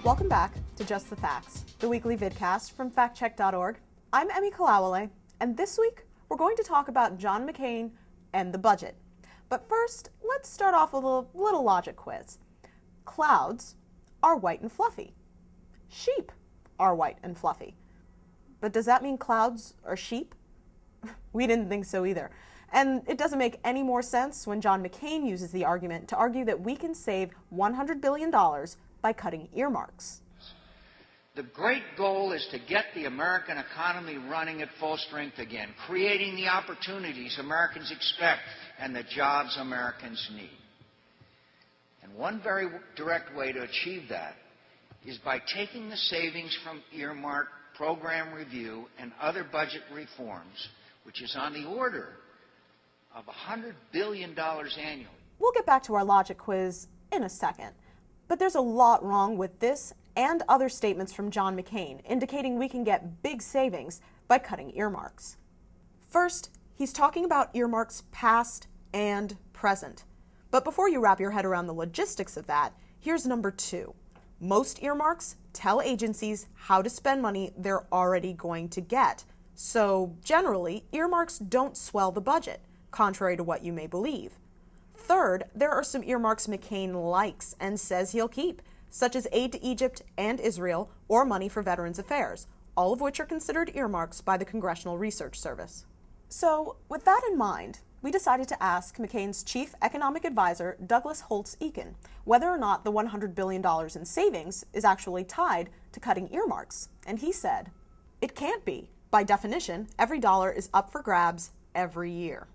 Welcome back to Just the Facts, the weekly vidcast from factcheck.org. I'm Emmy Kalawale, and this week we're going to talk about John McCain and the budget. But first, let's start off with a little logic quiz. Clouds are white and fluffy. Sheep are white and fluffy. But does that mean clouds are sheep? We didn't think so either. And it doesn't make any more sense when John McCain uses the argument to argue that we can save $100 billion by cutting earmarks. The great goal is to get the American economy running at full strength again, creating the opportunities Americans expect and the jobs Americans need. And one very direct way to achieve that is by taking the savings from earmark, program review, and other budget reforms, which is on the order of $100 billion annually. We'll get back to our logic quiz in a second. But there's a lot wrong with this and other statements from John McCain indicating we can get big savings by cutting earmarks. First, he's talking about earmarks past and present. But before you wrap your head around the logistics of that, here's number 2. Most earmarks tell agencies how to spend money they're already going to get. So generally, earmarks don't swell the budget, contrary to what you may believe. Third, there are some earmarks McCain likes and says he'll keep, such as aid to Egypt and Israel or money for Veterans Affairs, all of which are considered earmarks by the Congressional Research Service. So, with that in mind, we decided to ask McCain's chief economic advisor, Douglas Holtz-Eakin, whether or not the $100 billion in savings is actually tied to cutting earmarks. And he said, "It can't be. By definition, every dollar is up for grabs every year."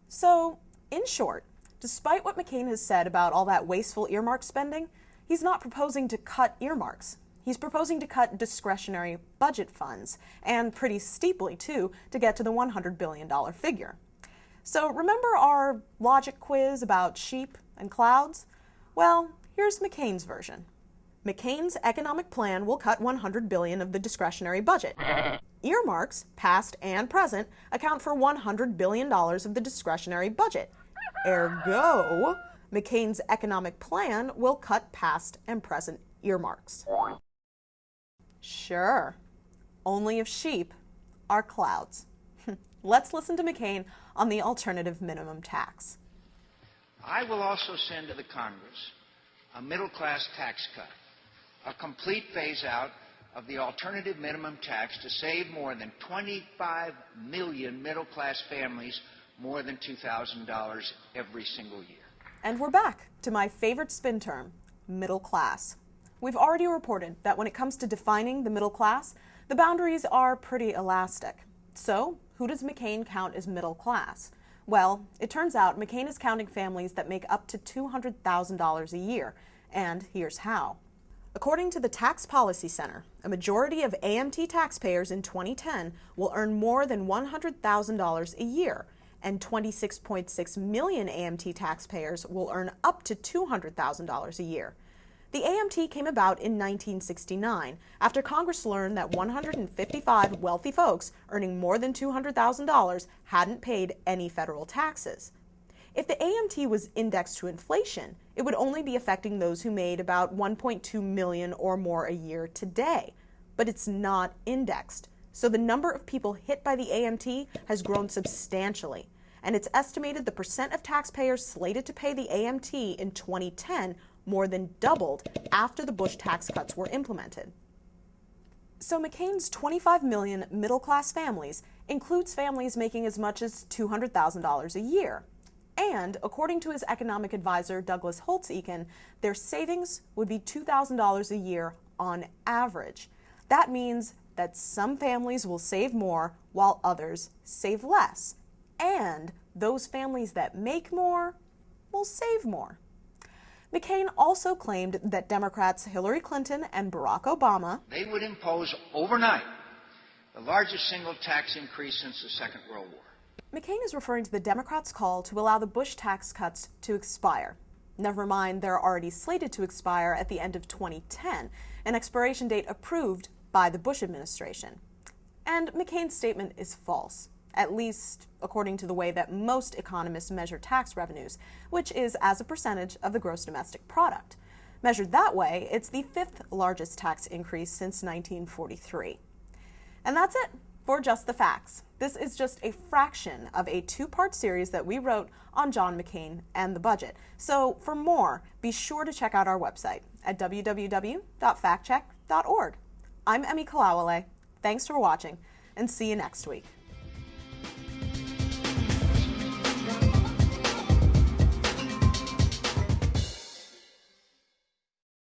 So, in short, despite what McCain has said about all that wasteful earmark spending, he's not proposing to cut earmarks. He's proposing to cut discretionary budget funds, and pretty steeply, too, to get to the $100 billion figure. So remember our logic quiz about sheep and clouds? Well, here's McCain's version. McCain's economic plan will cut $100 billion of the discretionary budget. Earmarks, past and present, account for $100 billion of the discretionary budget. Ergo, McCain's economic plan will cut past and present earmarks. Sure, only if sheep are clouds. Let's listen to McCain on the alternative minimum tax. I will also send to the Congress a middle-class tax cut, a complete phase-out of the alternative minimum tax to save more than 25 million middle-class families more than $2,000 every single year. And we're back to my favorite spin term, middle class. We've already reported that when it comes to defining the middle class, the boundaries are pretty elastic. So, who does McCain count as middle class? Well, it turns out McCain is counting families that make up to $200,000 a year, and here's how. According to the Tax Policy Center, a majority of AMT taxpayers in 2010 will earn more than $100,000 a year, and 26.6 million AMT taxpayers will earn up to $200,000 a year. The AMT came about in 1969 after Congress learned that 155 wealthy folks earning more than $200,000 hadn't paid any federal taxes. If the AMT was indexed to inflation, it would only be affecting those who made about 1.2 million or more a year today. But it's not indexed. So the number of people hit by the AMT has grown substantially, and it's estimated the percent of taxpayers slated to pay the AMT in 2010 more than doubled after the Bush tax cuts were implemented. So McCain's 25 million middle-class families includes families making as much as $200,000 a year. And according to his economic advisor, Douglas Holtz-Eakin, their savings would be $2,000 a year on average. That means that some families will save more while others save less. And those families that make more will save more. McCain also claimed that Democrats Hillary Clinton and Barack Obama They would impose overnight the largest single tax increase since the Second World War. McCain is referring to the Democrats' call to allow the Bush tax cuts to expire. Never mind, they're already slated to expire at the end of 2010, an expiration date approved by the Bush administration. And McCain's statement is false, at least according to the way that most economists measure tax revenues, which is as a percentage of the gross domestic product. Measured that way, it's the 5th largest tax increase since 1943. And that's it for Just the Facts. This is just a fraction of a 2-part series that we wrote on John McCain and the budget. So for more, be sure to check out our website at www.factcheck.org. I'm Emmy Kalawale. Thanks for watching, and see you next week.